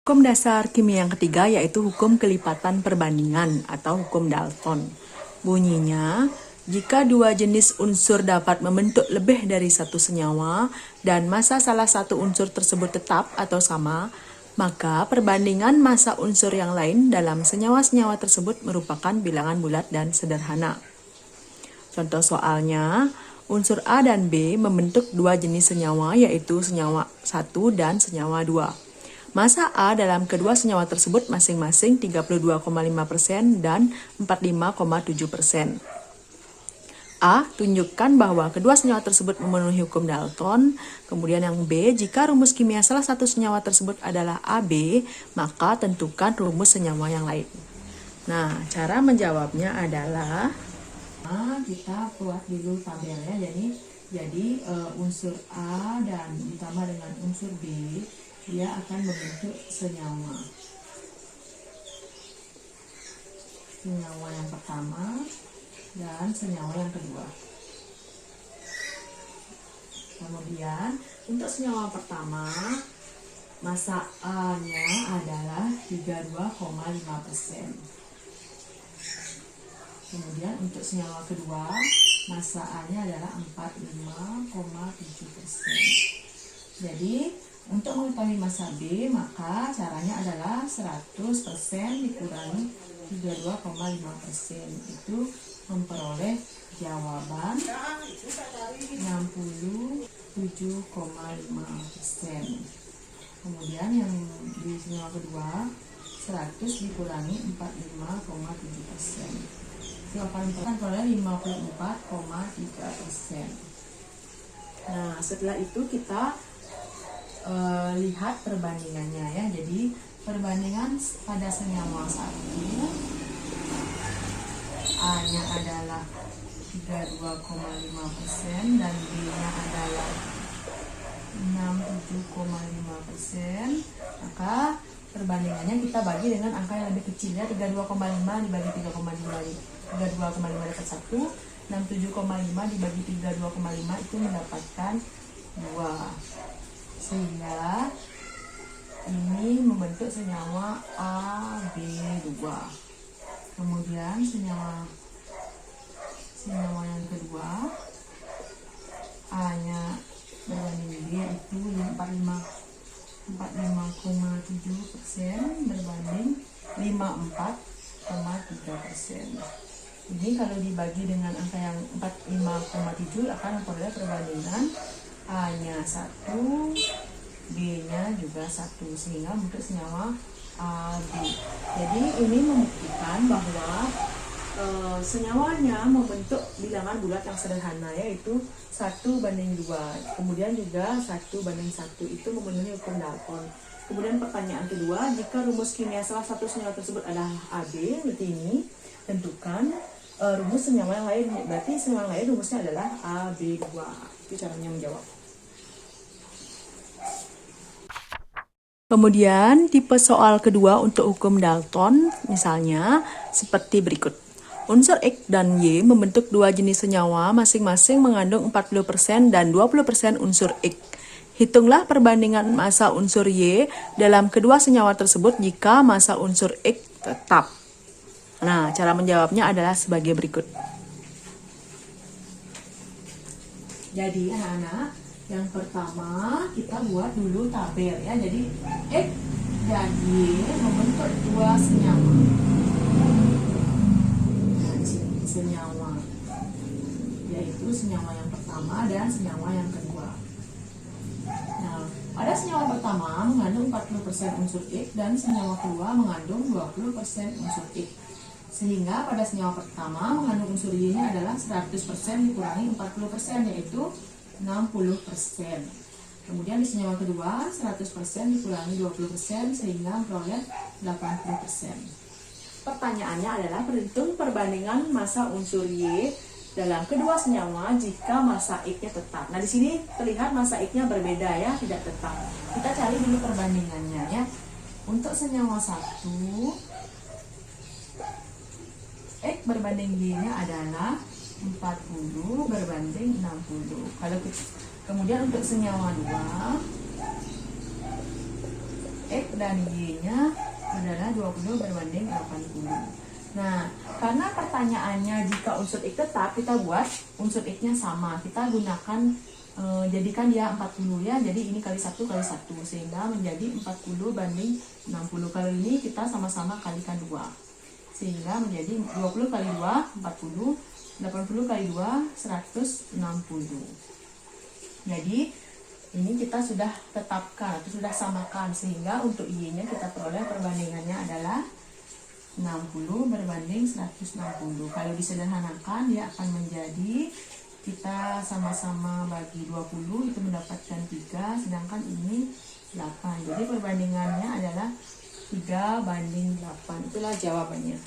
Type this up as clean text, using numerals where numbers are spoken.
Hukum dasar kimia yang ketiga yaitu hukum kelipatan perbandingan atau hukum Dalton. Bunyinya, jika dua jenis unsur dapat membentuk lebih dari satu senyawa dan massa salah satu unsur tersebut tetap atau sama, maka perbandingan massa unsur yang lain dalam senyawa-senyawa tersebut merupakan bilangan bulat dan sederhana. Contoh soalnya, unsur A dan B membentuk dua jenis senyawa yaitu senyawa 1 dan senyawa 2. Massa A dalam kedua senyawa tersebut masing-masing 32,5% dan 45,7%. A. Tunjukkan bahwa kedua senyawa tersebut memenuhi hukum Dalton. Kemudian yang B. Jika rumus kimia salah satu senyawa tersebut adalah AB, maka tentukan rumus senyawa yang lain. Nah, cara menjawabnya adalah kita buat dulu tabelnya. Jadi unsur A dan ditambah dengan unsur B, dia akan membentuk senyawa yang pertama dan senyawa yang kedua. Kemudian untuk senyawa pertama, massa A-nya adalah 32,5%. Kemudian untuk senyawa kedua, massa A-nya adalah 45,7%. Jadi untuk mengetahui massa B, maka caranya adalah 100% dikurangi 32,5%. Itu memperoleh jawaban 67,5%. Kemudian yang di senyawa kedua, 100 dikurangi 45,7%. Jawaban memperoleh 54,3%. Nah, setelah itu kita lihat perbandingannya ya. Jadi perbandingan pada senyawa 1, A-nya adalah 32,5% dan B-nya adalah 67,5%. Maka perbandingannya kita bagi dengan angka yang lebih kecil ya. 32,5 dibagi 3,5 dapat 1, 67,5 dibagi 32,5 itu mendapatkan 2. Sehingga ini membentuk senyawa AB2. Kemudian senyawa yang kedua, A-nya berbanding B itu 45,7% berbanding 54,3%. Ini kalau dibagi dengan angka yang 45,7 akan memperoleh perbandingan A-nya 1, B-nya juga 1, sehingga untuk senyawa AB. Jadi ini membuktikan bahwa senyawanya membentuk bilangan bulat yang sederhana, yaitu 1:2. Kemudian juga 1:1 itu memenuhi hukum Dalton. Kemudian pertanyaan kedua, jika rumus kimia salah satu senyawa tersebut adalah AB, seperti ini, tentukan rumus senyawa yang lain. Berarti senyawa yang lain rumusnya adalah AB2. Itu caranya menjawab. Kemudian tipe soal kedua untuk hukum Dalton misalnya seperti berikut. Unsur X dan Y membentuk dua jenis senyawa masing-masing mengandung 40% dan 20% unsur X. Hitunglah perbandingan massa unsur Y dalam kedua senyawa tersebut jika massa unsur X tetap. Nah, cara menjawabnya adalah sebagai berikut. Jadi anak-anak, yang pertama kita buat dulu tabel ya. Jadi X dan Y membentuk dua senyawa. Senyawa yaitu senyawa yang pertama dan senyawa yang kedua. Nah, pada senyawa pertama mengandung 40% unsur X dan senyawa kedua mengandung 20% unsur X. Sehingga pada senyawa pertama mengandung unsur Y-nya adalah 100% dikurangi 40% yaitu 60%. Kemudian di senyawa kedua 100% dikurangi 20% sehingga memperoleh 80%. Pertanyaannya adalah perhitung perbandingan massa unsur Y dalam kedua senyawa jika massa X-nya tetap. Nah, di sini terlihat massa X-nya berbeda ya, tidak tetap. Kita cari dulu perbandingannya ya. Untuk senyawa 1, X berbanding Y-nya adalah 40 berbanding 60. Kemudian untuk senyawa 2, X dan Y-nya adalah 20 berbanding 80. Nah, karena pertanyaannya jika unsur X tetap, kita buat unsur X-nya sama. Kita gunakan, jadikan dia 40 ya. Jadi ini kali 1 kali 1, sehingga menjadi 40 banding 60. Kali ini kita sama-sama kalikan 2. Sehingga menjadi 20 kali 2, 40. 80 kali 2, 160. Jadi ini kita sudah tetapkan atau sudah samakan, sehingga untuk Y-nya kita peroleh perbandingannya adalah 60 berbanding 160. Kalau disederhanakan dia akan menjadi, kita sama-sama bagi 20 itu mendapatkan 3, sedangkan ini 8. Jadi perbandingannya adalah 3 banding 8. Itulah jawabannya.